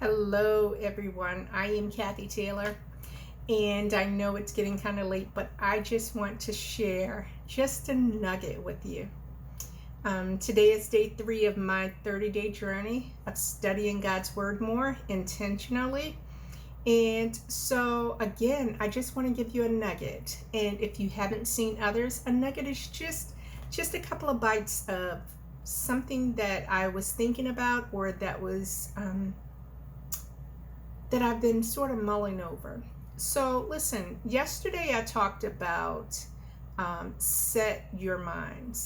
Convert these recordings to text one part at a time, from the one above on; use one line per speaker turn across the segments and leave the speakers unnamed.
Hello, everyone. I am Kathy Taylor, and I know it's getting kind of late, but I just want to share just a nugget with you. Today is day 3 of my 30-day journey of studying God's Word more intentionally. And so, again, I just want to give you a nugget. And if you haven't seen others, a nugget is just a couple of bites of something that I was thinking about, or that I've been sort of mulling over. So listen, yesterday I talked about set your mind.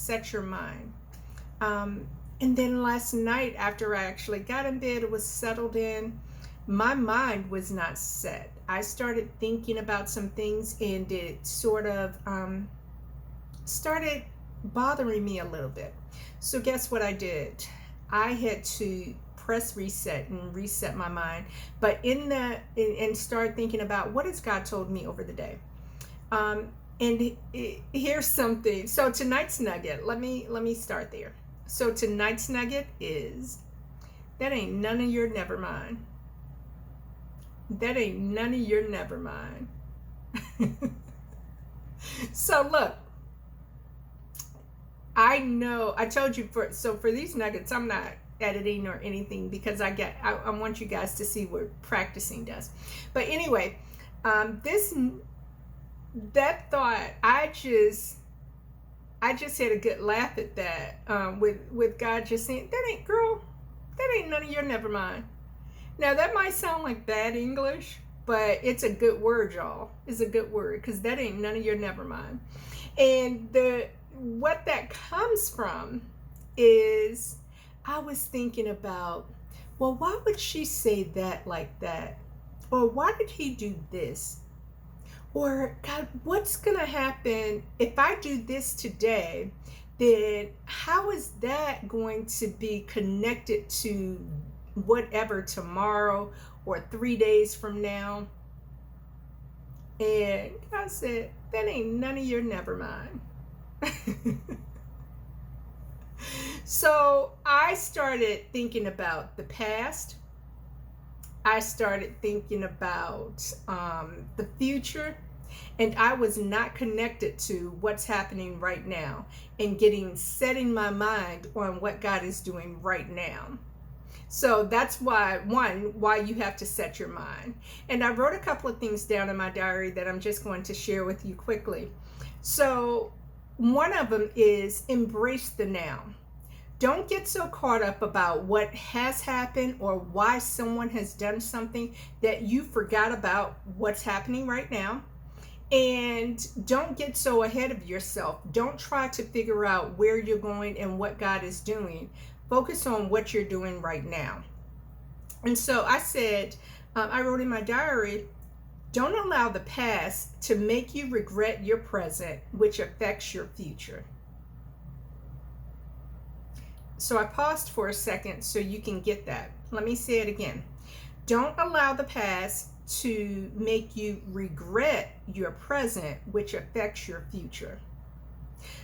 And then last night, after I actually got in bed, was settled in, my mind was not set. I started thinking about some things, and it sort of started bothering me a little bit. So guess what I did? I had to press reset and reset my mind, but and start thinking about what has God told me over the day. Here's something. So tonight's nugget, let me start there. So tonight's nugget is, that ain't none of your never mind. That ain't none of your never mind. So look, I know I told you for these nuggets, I'm not editing or anything, because I want you guys to see what practicing does. But anyway, that thought, I just had a good laugh at that, with God just saying, that ain't none of your never mind. Now that might sound like bad English, but it's a good word, y'all. It's a good word, because that ain't none of your never mind. And what that comes from is, I was thinking about, well, why would she say that like that? Or why did he do this? Or, God, what's going to happen if I do this today? Then how is that going to be connected to whatever tomorrow or 3 days from now? And God said, that ain't none of your never mind. So I started thinking about the past. I started thinking about the future, and I was not connected to what's happening right now and setting my mind on what God is doing right now. So that's why you have to set your mind. And I wrote a couple of things down in my diary that I'm just going to share with you quickly. So one of them is embrace the now. Don't get so caught up about what has happened or why someone has done something that you forgot about what's happening right now. And don't get so ahead of yourself. Don't try to figure out where you're going and what God is doing. Focus on what you're doing right now. And so I said, I wrote in my diary, don't allow the past to make you regret your present, which affects your future. So I paused for a second so you can get that. Let me say it again. Don't allow the past to make you regret your present, which affects your future.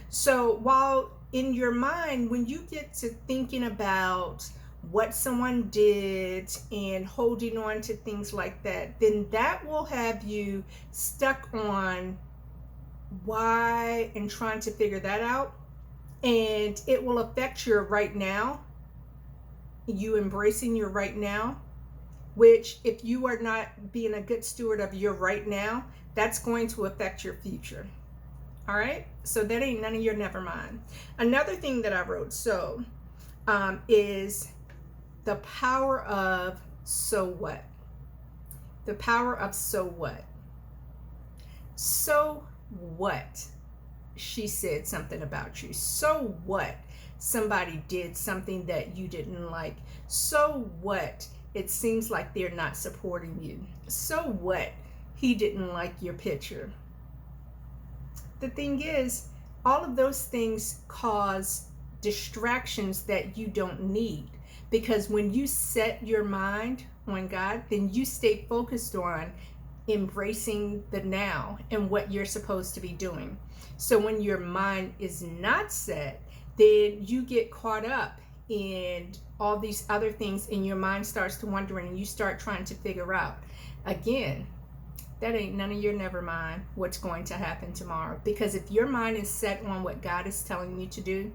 So while in your mind, when you get to thinking about what someone did and holding on to things like that, then that will have you stuck on why and trying to figure that out. And it will affect your right now, you embracing your right now, which if you are not being a good steward of your right now, that's going to affect your future. All right? So that ain't none of your never mind. Another thing that I wrote, is the power of so what. The power of so what. So what? She said something about you. So what? Somebody did something that you didn't like. So what? It seems like they're not supporting you. So what? He didn't like your picture. The thing is, all of those things cause distractions that you don't need, because when you set your mind on God, then you stay focused on embracing the now and what you're supposed to be doing. So when your mind is not set, then you get caught up and all these other things, and your mind starts to wonder and you start trying to figure out. Again, that ain't none of your never mind what's going to happen tomorrow. Because if your mind is set on what God is telling you to do,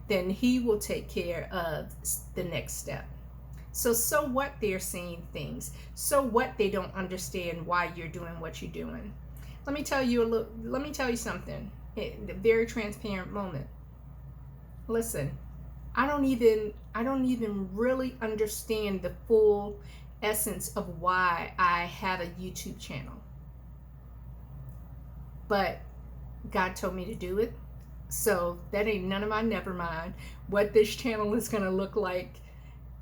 then he will take care of the next step. So what they're saying things. So what they don't understand why you're doing what you're doing. Let me tell you something. A very transparent moment. Listen, I don't even really understand the full essence of why I have a YouTube channel. But God told me to do it. So that ain't none of my never mind what this channel is going to look like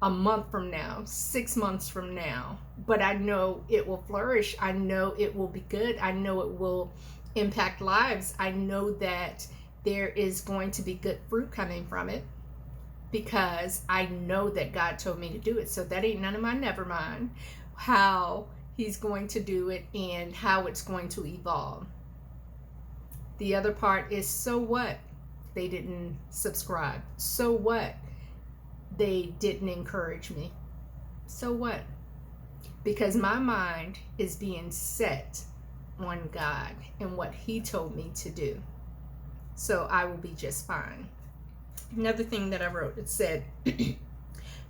a month from now, 6 months from now. But I know it will flourish. I know it will be good. I know it will impact lives. I know that there is going to be good fruit coming from it, because I know that God told me to do it. So that ain't none of my never mind how he's going to do it and how it's going to evolve. The other part is, so what? They didn't subscribe. So what? They didn't encourage me. So what? Because my mind is being set on God and what he told me to do. So I will be just fine. Another thing that I wrote, it said,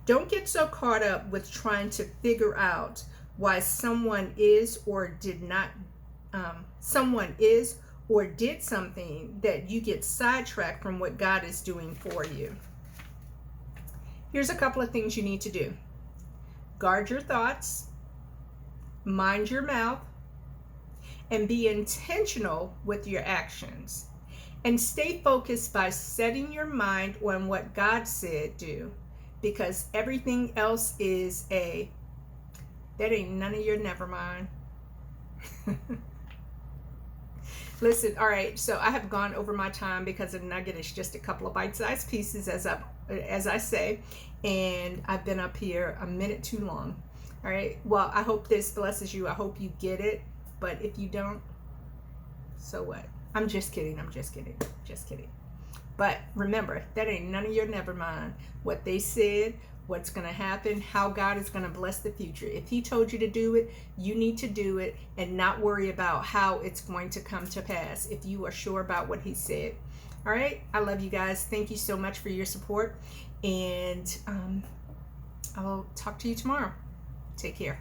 don't get so caught up with trying to figure out why someone is or did something that you get sidetracked from what God is doing for you. Here's a couple of things you need to do. Guard your thoughts, mind your mouth, and be intentional with your actions. And stay focused by setting your mind on what God said do, because everything else is that ain't none of your never mind. Listen, all right, so I have gone over my time because a nugget is just a couple of bite-sized pieces, as I say, and I've been up here a minute too long. All right, well, I hope this blesses you. I hope you get it, but if you don't, so what? I'm just kidding. But remember, that ain't none of your never mind. What they said, what's going to happen, how God is going to bless the future. If he told you to do it, you need to do it and not worry about how it's going to come to pass if you are sure about what he said. All right. I love you guys. Thank you so much for your support. And I'll talk to you tomorrow. Take care.